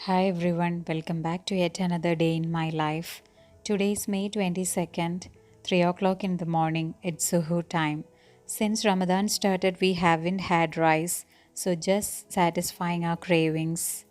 Hi everyone, welcome back to yet another day in my life. Today is May 22nd, 3 o'clock in the morning. It's Suhoor time. Since Ramadan started, we haven't had rice, so just satisfying our cravings.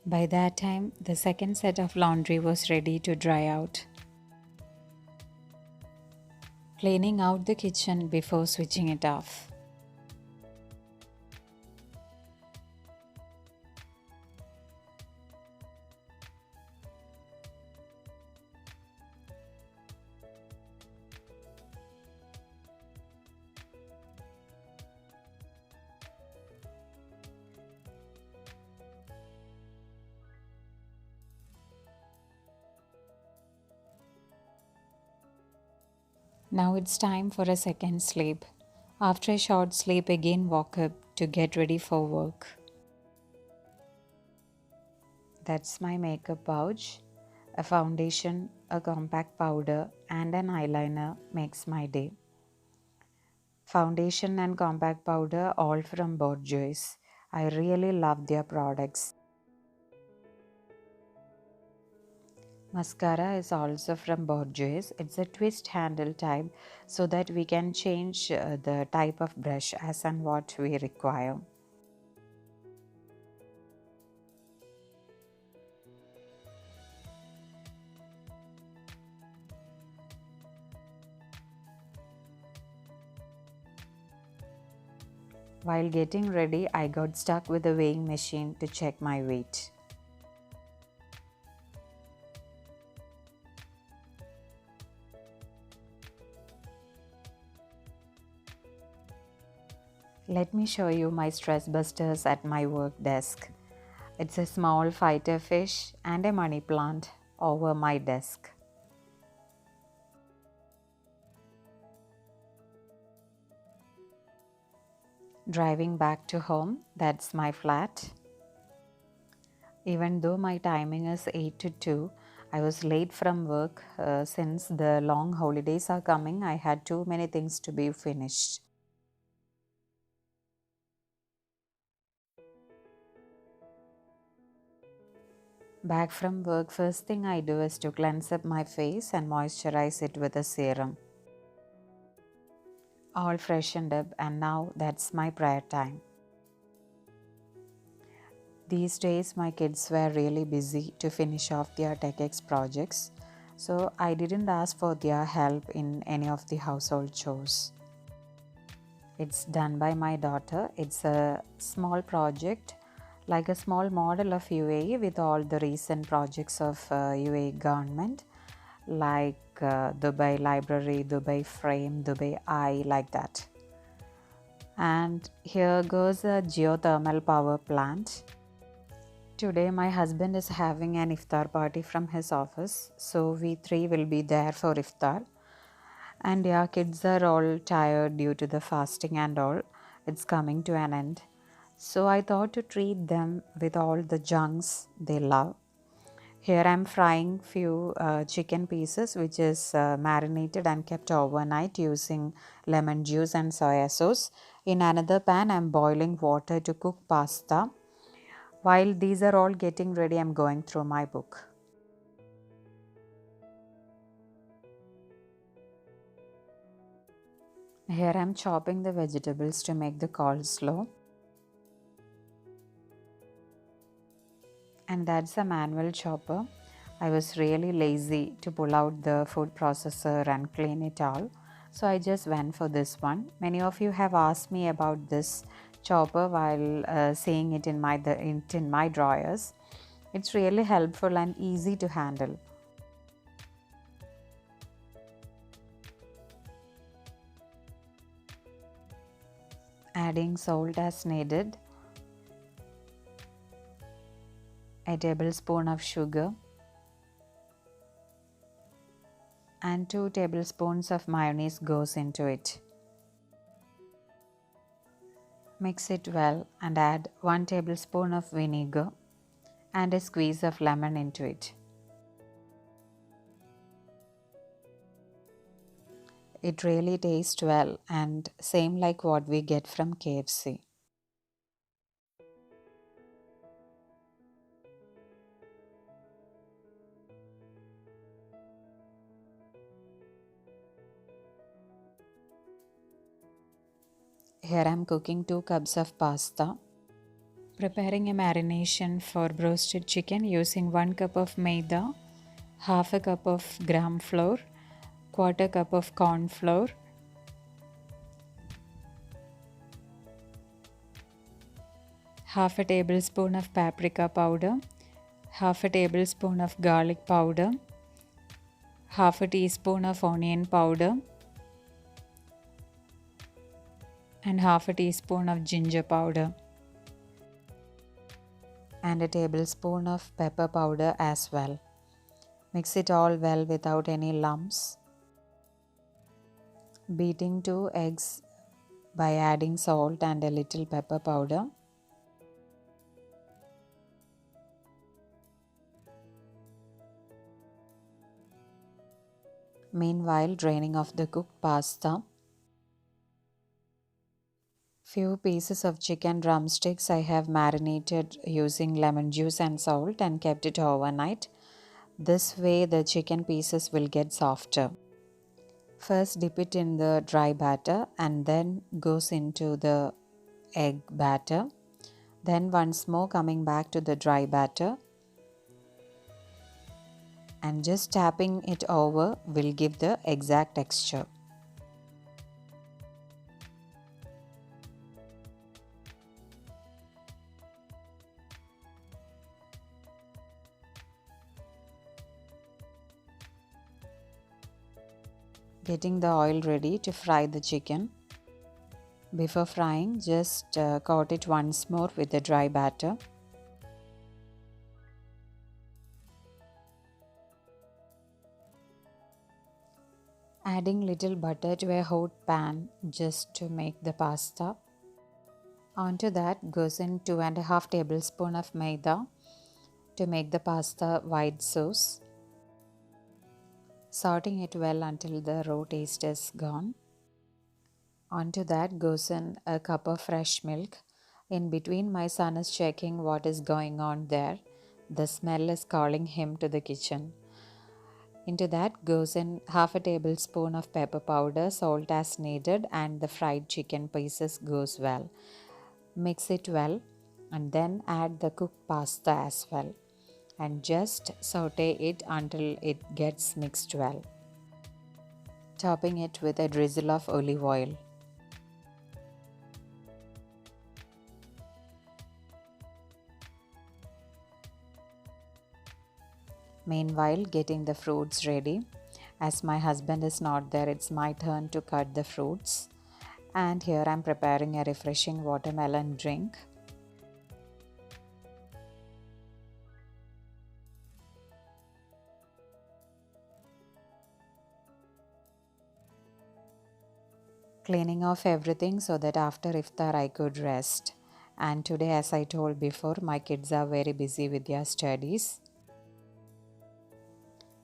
By that time, the second set of laundry was ready to dry out. Cleaning out the kitchen before switching it off. Now it's time for a second sleep. After a short sleep, again walk up to get ready for work. That's my makeup pouch. A foundation, a compact powder, and an eyeliner makes my day. Foundation and compact powder all from Borjois. I really love their products. Mascara is also from Borjois. It's a twist handle type so that we can change the type of brush as and what we require. While getting ready, I got stuck with the weighing machine to check my weight. Let me show you my stress busters at my work desk. It's a small fighter fish and a money plant over my desk. Driving back to home, that's my flat. Even though my timing is 8 to 2, I was late from work since the long holidays are coming. I had too many things to be finished. Back from work, first thing I do is to cleanse up my face and moisturize it with a serum. All freshened up, and now that's my prayer time. These days, my kids were really busy to finish off their TechX projects, so I didn't ask for their help in any of the household chores. It's done by my daughter. It's a small project, like a small model of UAE with all the recent projects of UAE government, like Dubai Library, Dubai Frame, Dubai Eye, like that. And here goes a geothermal power plant. Today, my husband is having an iftar party from his office, so we three will be there for iftar. And yeah, kids are all tired due to the fasting and all. It's coming to an end. So I thought to treat them with all the junks they love. Here I'm frying few chicken pieces which is marinated and kept overnight using lemon juice and soya sauce. In another pan I'm boiling water to cook pasta. While these are all getting ready, I'm going through my book. Here I'm chopping the vegetables to make the coleslaw. And that's a manual chopper. I was really lazy to pull out the food processor and clean it all. So I just went for this one. Many of you have asked me about this chopper while seeing it in my drawers. It's really helpful and easy to handle. Adding salt as needed, a tablespoon of sugar, and 2 tablespoons of mayonnaise goes into it. Mix it well and add 1 tablespoon of vinegar and a squeeze of lemon into it. It really tastes well and same like what we get from KFC. Here I am cooking 2 cups of pasta. Preparing a marination for roasted chicken using 1 cup of maida, half a cup of gram flour, quarter cup of corn flour, half a tablespoon of paprika powder, half a tablespoon of garlic powder, half a teaspoon of onion powder, and half a teaspoon of ginger powder, and a tablespoon of pepper powder as well. Mix it all well without any lumps. Beating 2 eggs by adding salt and a little pepper powder. Meanwhile, draining off the cooked pasta. Few pieces of chicken drumsticks I have marinated using lemon juice and salt and kept it overnight. This way the chicken pieces will get softer. First dip it in the dry batter and then goes into the egg batter. Then once more coming back to the dry batter and just tapping it over will give the exact texture. Getting the oil ready to fry the chicken. Before frying, just coat it once more with the dry batter. Adding little butter to a hot pan just to make the pasta. Onto that goes in 2.5 tablespoons of maida to make the pasta white sauce. Sauteing it well until the raw taste is gone. Onto that goes in a cup of fresh milk. In between, my son is checking what is going on there. The smell is calling him to the kitchen. Into that goes in half a tablespoon of pepper powder, salt as needed, and the fried chicken pieces goes well. Mix it well and then add the cooked pasta as well and just saute it until it gets mixed well. Topping it with a drizzle of olive oil. Meanwhile, getting the fruits ready. As my husband is not there, it's my turn to cut the fruits. And here I'm preparing a refreshing watermelon drink. Cleaning off everything so that after iftar I could rest. And today, as I told before, my kids are very busy with their studies.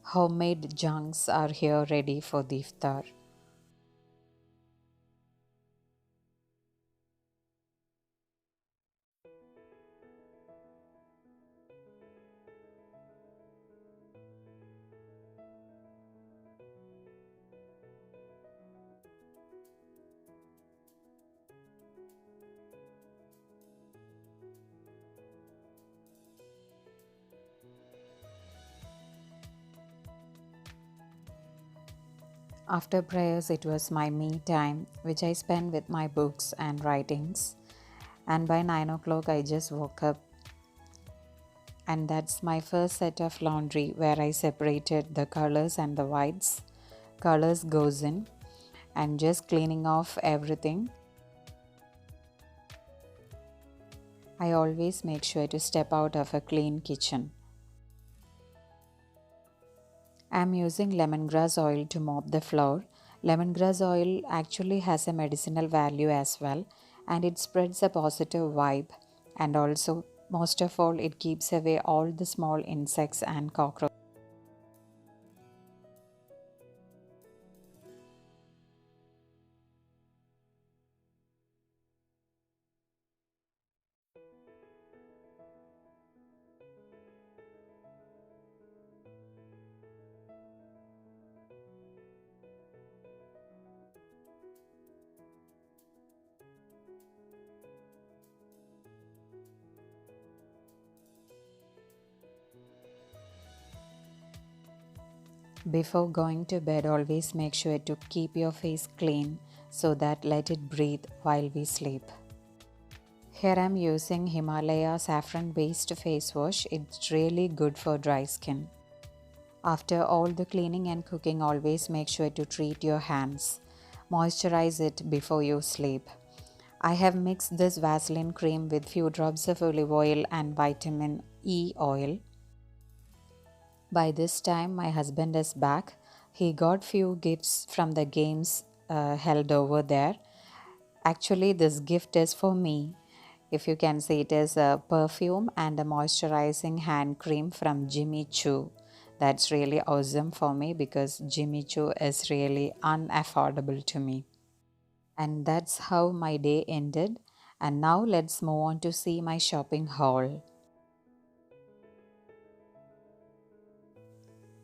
Homemade junks are here ready for the iftar. After prayers, it was my me time, which I spent with my books and writings. And by 9 o'clock, I just woke up. And that's my first set of laundry where I separated the colors and the whites. Colors goes in and just cleaning off everything. I always make sure to step out of a clean kitchen. I am using lemongrass oil to mop the floor. Lemongrass oil actually has a medicinal value as well, and it spreads a positive vibe, and also most of all it keeps away all the small insects and cockroaches. Before going to bed, always make sure to keep your face clean so that let it breathe while we sleep. Here I'm using Himalaya saffron based face wash. It's really good for dry skin. After all the cleaning and cooking, always make sure to treat your hands. Moisturize it before you sleep. I have mixed this Vaseline cream with few drops of olive oil and vitamin E oil. By this time, my husband is back. He got few gifts from the games held over there. Actually, this gift is for me. If you can see, it is a perfume and a moisturizing hand cream from Jimmy Choo. That's really awesome for me because Jimmy Choo is really unaffordable to me. And that's how my day ended. And now let's move on to see my shopping haul.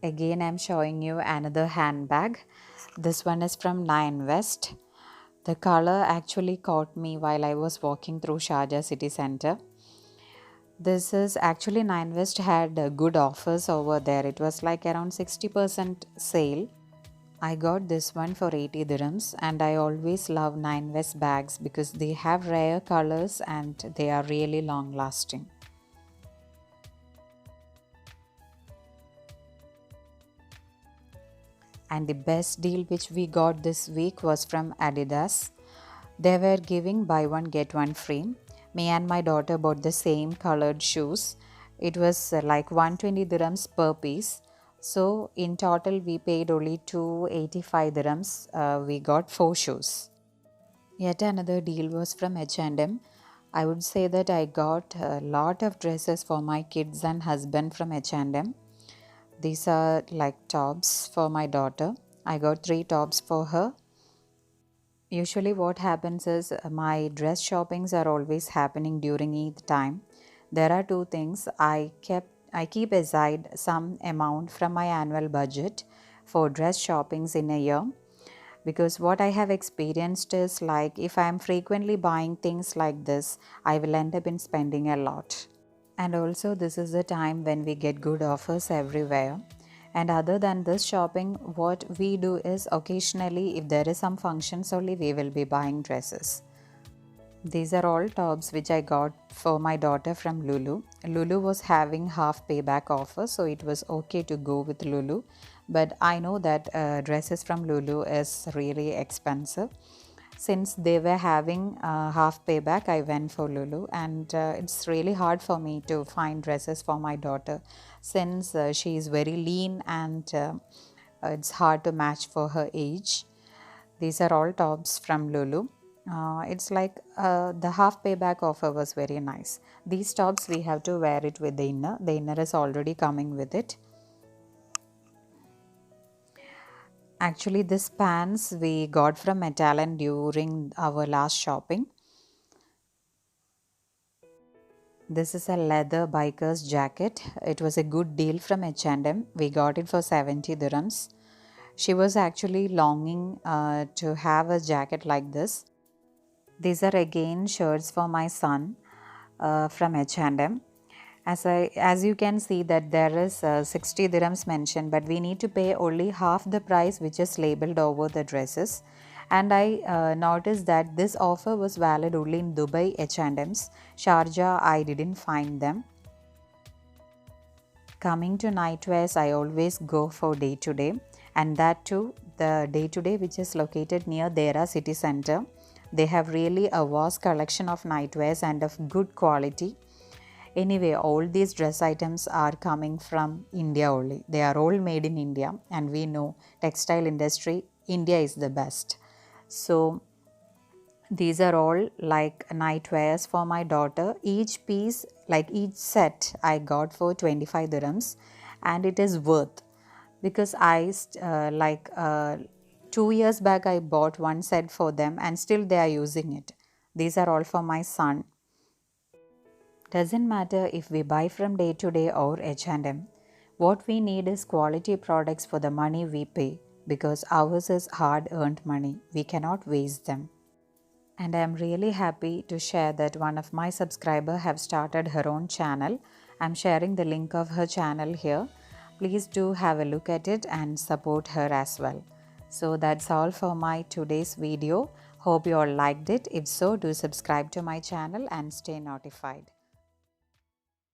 Again, I'm showing you another handbag. This one is from Nine West. The color actually caught me while I was walking through Sharjah city center. This is actually Nine West had good offers over there. It was like around 60% sale. I got this one for 80 dirhams and I always love Nine West bags because they have rare colors and they are really long lasting. And the best deal which we got this week was from Adidas. They were giving buy one get one free. Me and my daughter bought the same colored shoes. It was like 120 dirhams per piece. So in total we paid only 285 dirhams. We got 4 shoes. Yet another deal was from H&M. I would say that I got a lot of dresses for my kids and husband from H&M. These are like tops for my daughter. I got 3 tops for her. Usually what happens is my dress shoppings are always happening during Eid time. There are two things. I keep aside some amount from my annual budget for dress shoppings in a year, because what I have experienced is like if I am frequently buying things like this, I will end up in spending a lot. And also this is the time when we get good offers everywhere. And other than this shopping, what we do is occasionally if there is some functions only we will be buying dresses. These are all tops which I got for my daughter from Lulu. Lulu was having half payback offer, so it was okay to go with Lulu. But I know that dresses from Lulu is really expensive. Since they were having half payback, I went for Lulu, and it's really hard for me to find dresses for my daughter since she is very lean and it's hard to match for her age. These are all tops from Lulu. It's like the half payback offer was very nice. These tops we have to wear it with the inner. The inner is already coming with it. Actually, this pants we got from Metallic during our last shopping. This is a leather biker's jacket. It was a good deal from H&M. We got it for 70 dirhams. She was actually longing to have a jacket like this. These are again shirts for my son from H&M. As you can see that there is 60 dirhams mentioned, but we need to pay only half the price which is labeled over the dresses. And I noticed that this offer was valid only in Dubai H&Ms. Sharjah I didn't find them. Coming to nightwears, I always go for day to day, and that too the day to day which is located near Dera city center. They have really a vast collection of nightwears and of good quality. Anyway, all these dress items are coming from India only. They are all made in India, and we know textile industry, India is the best. So these are all like nightwears for my daughter. Each piece, like each set, I got for 25 dirhams, and it is worth because 2 years back I bought one set for them, and still they are using it. These are all for my son. Doesn't matter if we buy from day to day or H&M. What we need is quality products for the money we pay, because ours is hard earned money. We cannot waste them. And I am really happy to share that one of my subscribers have started her own channel. I'm sharing the link of her channel here. Please do have a look at it and support her as well. So that's all for my today's video. Hope you all liked it. If so, do subscribe to my channel and stay notified.